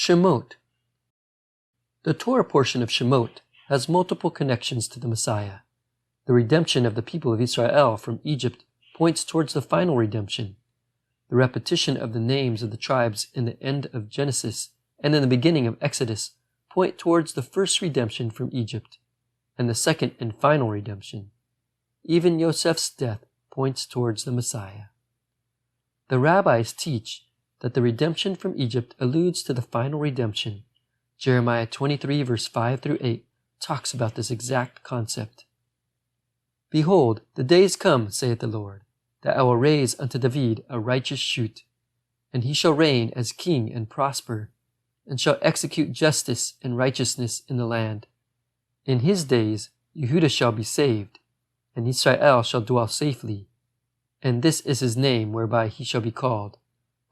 Shemot. The Torah portion of Shemot has multiple connections to the Messiah. The redemption of the people of Israel from Egypt points towards the final redemption. The repetition of the names of the tribes in the end of Genesis and in the beginning of Exodus point towards the first redemption from Egypt, and the second and final redemption. Even Yosef's death points towards the Messiah. The rabbis teach that the redemption from Egypt alludes to the final redemption. Jeremiah 23 verse 5 through 8 talks about this exact concept. Behold, the days come, saith the Lord, that I will raise unto David a righteous shoot, and he shall reign as king and prosper, and shall execute justice and righteousness in the land. In his days Yehudah shall be saved, and Israel shall dwell safely. And this is his name whereby he shall be called.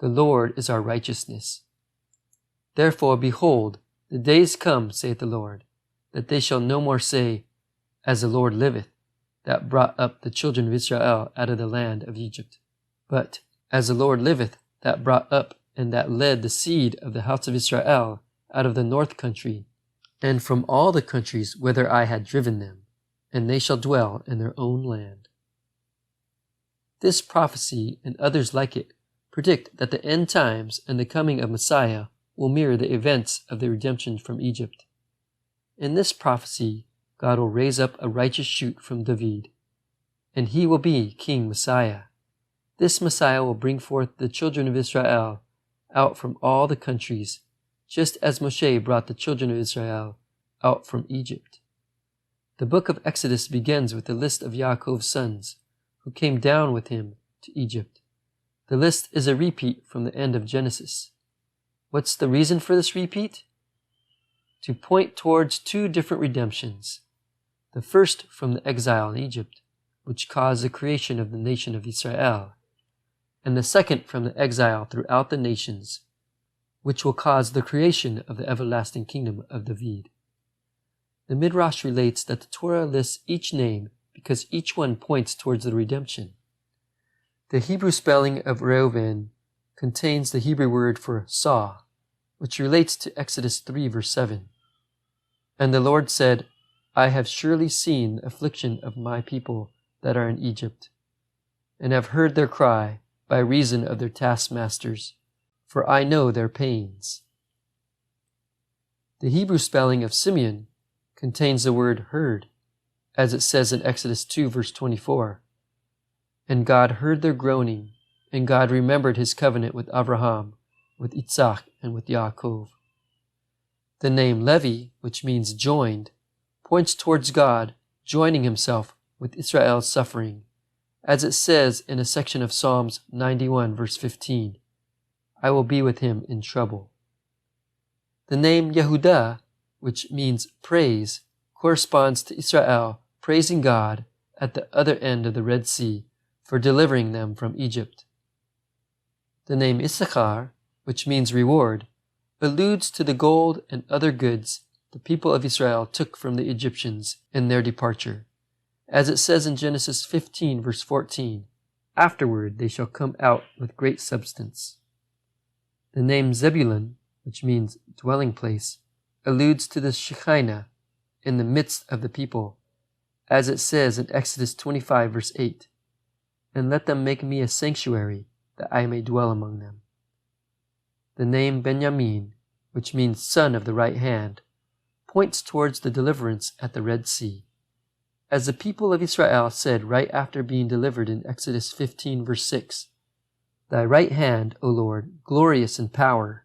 The Lord is our righteousness. Therefore, behold, the days come, saith the Lord, that they shall no more say, As the Lord liveth, that brought up the children of Israel out of the land of Egypt. But, As the Lord liveth, that brought up and that led the seed of the house of Israel out of the north country, and from all the countries whither I had driven them, and they shall dwell in their own land. This prophecy and others like it predict that the end times and the coming of Messiah will mirror the events of the redemption from Egypt. In this prophecy, God will raise up a righteous shoot from David, and he will be King Messiah. This Messiah will bring forth the children of Israel out from all the countries, just as Moshe brought the children of Israel out from Egypt. The book of Exodus begins with the list of Yaakov's sons, who came down with him to Egypt. The list is a repeat from the end of Genesis. What's the reason for this repeat? To point towards two different redemptions. The first from the exile in Egypt, which caused the creation of the nation of Israel, and the second from the exile throughout the nations, which will cause the creation of the everlasting kingdom of David. The Midrash relates that the Torah lists each name because each one points towards the redemption. The Hebrew spelling of Reuven contains the Hebrew word for saw, which relates to Exodus 3 verse 7. And the Lord said, I have surely seen the affliction of my people that are in Egypt, and have heard their cry by reason of their taskmasters, for I know their pains. The Hebrew spelling of Simeon contains the word heard, as it says in Exodus 2 verse 24. And God heard their groaning, and God remembered his covenant with Avraham, with Isaac, and with Yaakov. The name Levi, which means joined, points towards God joining himself with Israel's suffering, as it says in a section of Psalms 91 verse 15, I will be with him in trouble. The name Yehudah, which means praise, corresponds to Israel praising God at the other end of the Red Sea for delivering them from Egypt. The name Issachar, which means reward, alludes to the gold and other goods the people of Israel took from the Egyptians in their departure. As it says in Genesis 15 verse 14, afterward they shall come out with great substance. The name Zebulun, which means dwelling place, alludes to the Shekinah in the midst of the people, as it says in Exodus 25 verse 8, and let them make me a sanctuary that I may dwell among them. The name Benjamin, which means son of the right hand, points towards the deliverance at the Red Sea. As the people of Israel said right after being delivered in Exodus 15 verse 6, Thy right hand, O Lord, glorious in power.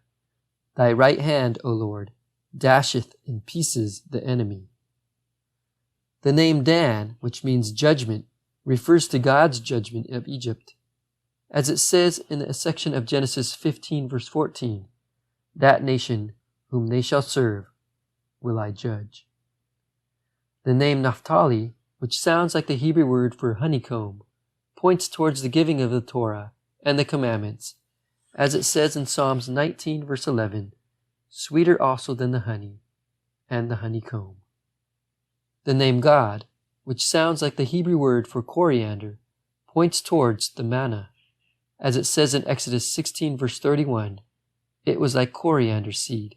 Thy right hand, O Lord, dasheth in pieces the enemy. The name Dan, which means judgment, refers to God's judgment of Egypt. As it says in a section of Genesis 15 verse 14, That nation whom they shall serve will I judge. The name Naphtali, which sounds like the Hebrew word for honeycomb, points towards the giving of the Torah and the commandments, as it says in Psalms 19 verse 11, sweeter also than the honey and the honeycomb. The name God, which sounds like the Hebrew word for coriander, points towards the manna, as it says in Exodus 16 verse 31, it was like coriander seed.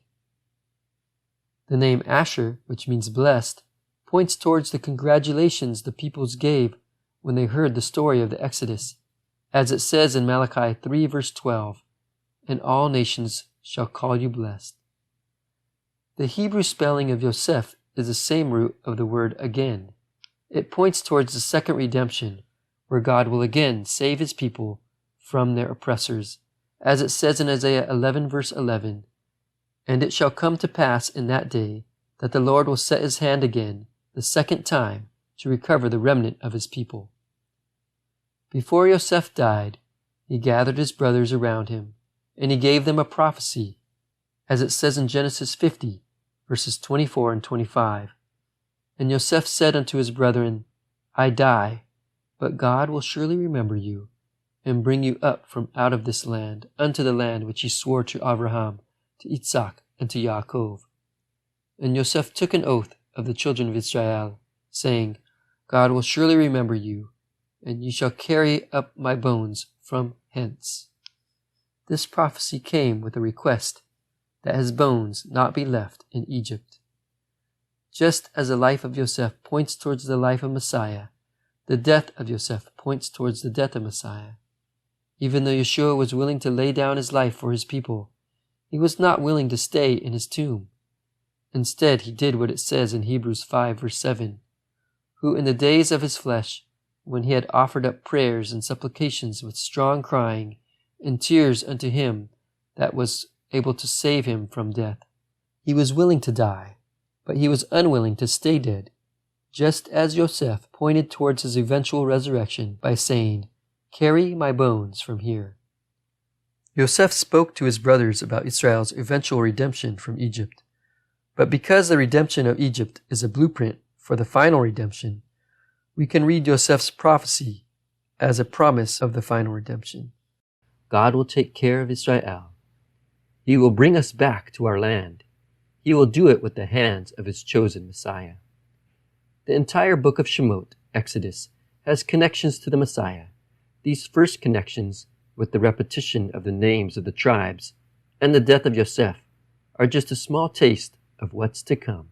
The name Asher, which means blessed, points towards the congratulations the peoples gave when they heard the story of the Exodus, as it says in Malachi 3 verse 12, "And all nations shall call you blessed." The Hebrew spelling of Yosef is the same root of the word again. It points towards the second redemption, where God will again save his people from their oppressors, as it says in Isaiah 11 verse 11, "And it shall come to pass in that day that the Lord will set his hand again the second time to recover the remnant of his people." Before Yosef died, he gathered his brothers around him, and he gave them a prophecy, as it says in Genesis 50, verses 24 and 25. "And Yosef said unto his brethren, I die, but God will surely remember you, and bring you up from out of this land unto the land which he swore to Avraham, to Isaac, and to Yaakov. And Yosef took an oath of the children of Israel, saying, God will surely remember you, and ye shall carry up my bones from hence." This prophecy came with a request that his bones not be left in Egypt. Just as the life of Yosef points towards the life of Messiah, the death of Yosef points towards the death of Messiah. Even though Yeshua was willing to lay down his life for his people, he was not willing to stay in his tomb. Instead, he did what it says in Hebrews 5 verse 7, "Who in the days of his flesh, when he had offered up prayers and supplications with strong crying and tears unto him that was able to save him from death, he was willing to die, but he was unwilling to stay dead, just as Yosef pointed towards his eventual resurrection by saying, Carry my bones from here." Yosef spoke to his brothers about Israel's eventual redemption from Egypt. But because the redemption of Egypt is a blueprint for the final redemption, we can read Yosef's prophecy as a promise of the final redemption. God will take care of Israel. He will bring us back to our land. He will do it with the hands of his chosen Messiah. The entire book of Shemot, Exodus, has connections to the Messiah. These first connections, with the repetition of the names of the tribes and the death of Yosef, are just a small taste of what's to come.